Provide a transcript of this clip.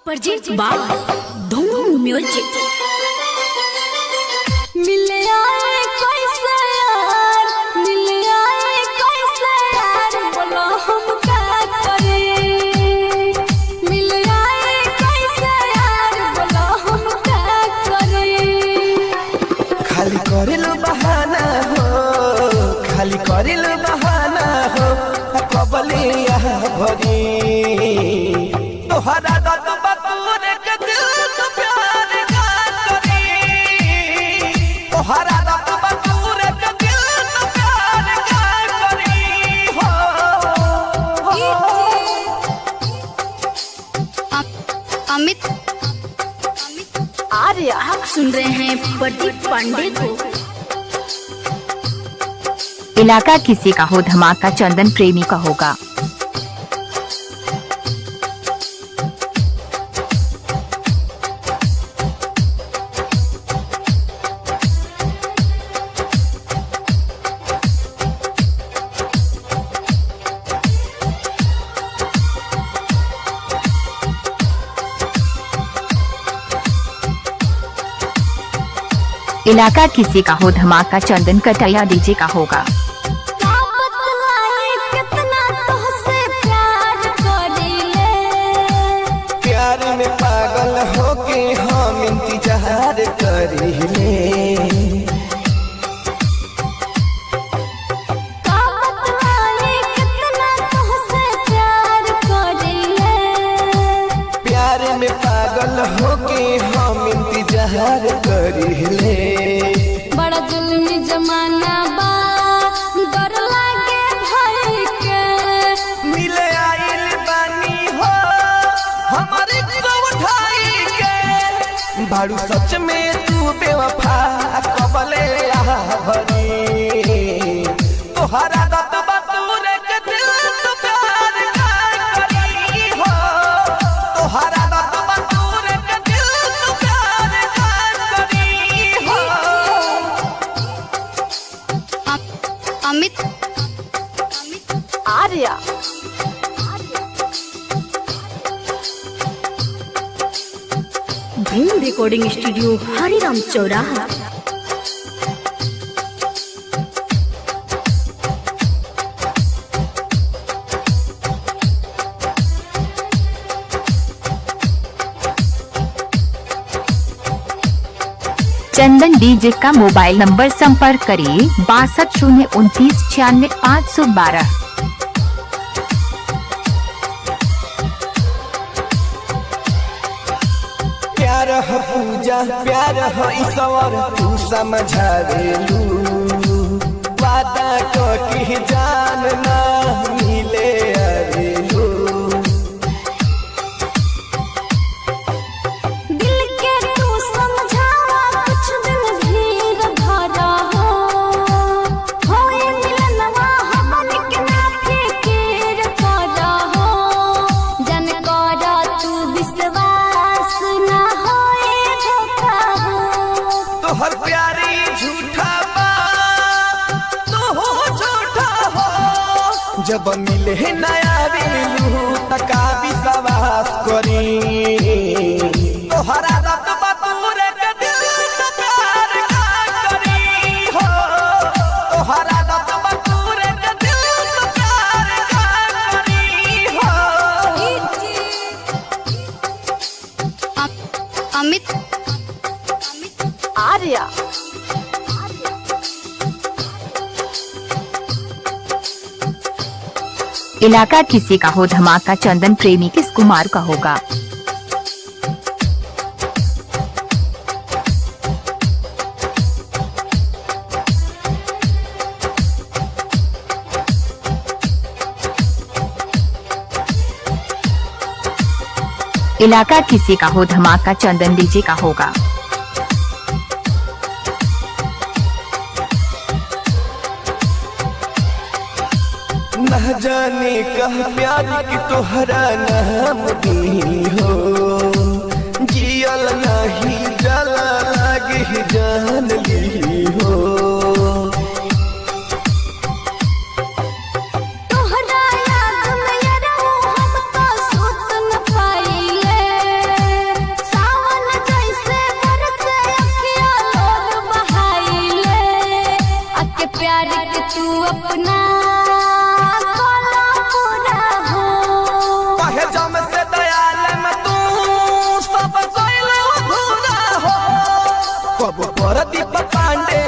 परजीत बाग धूम म्यूजिक। मिले आए कैसे यार, मिले आए कैसे यार, बोलो हम क्या करें। मिले आए कैसे यार, बोलो हम क्या करें। खाली करेलो बहाना हो, खाली करेलो बहाना हो, कबले यहाँ भरी तोहरा दत बतूर के दिल तो प्यार का करी, तोहरा दत बतूर के दिल तो प्यार का करी हो। अमित आर्य, आप सुन रहे हैं प्रदीप पांडे को। इलाका किसी का हो, धमाका चंदन प्रेमी का होगा। इलाका किसी का हो, धमाका चंदन कटैया डीजे का होगा। प्यार में पागल होके हम इंतजार करिले, प्यार में पागल होके हम इंतजार करिले। बड़ा जुल्मी जमाना बा, डर लागे भाई के। मिले आइल बानी हो हमारे को उठाई के, बारू सच में तू बेवफा कबले यहाँ भरी, तोहरा दत बतूर के दिल तो प्यार का करी हो, तोहरा दत बतूर के दिल तो प्यार का करी हो। अमित आर्य, धूम रिकॉर्डिंग स्टूडियो, हरिराम चौराहा। चंदन डीजे का मोबाइल नंबर संपर्क करिए 6209296512। प्यार है पूजा, प्यार है ईश्वर, तू समझावेलू, वादा की जान ना मिले अरेलू। दिल के तू समझावा, कुछ दिन धीर धरा हो, होए मिलनवा हमन के ना फिकिर करा हो, जन करा तू विश्वास ना होए धोखा हो। तोहर प्यारी झूठा बा, तू हो झूठा हो, जब मिले नया बेलू तका विश्वास करी, तोहरा दत बतूर के दिल तो प्यार का करी हो, तोहरा दत बतूर के दिल तो प्यार का करी हो। अमित आर्य, इलाका किसी का हो, धमाका चंदन प्रेमी किस कुमार का होगा। इलाका किसी का हो, धमाका चंदन डीजे का होगा। न जाने कह प्यार की तोहरा नाम दी हो, जियल नहीं जला लागे जान ली हो। तोहरा याद में यार हम तो सुत न पाइले, कब परदीप पांडे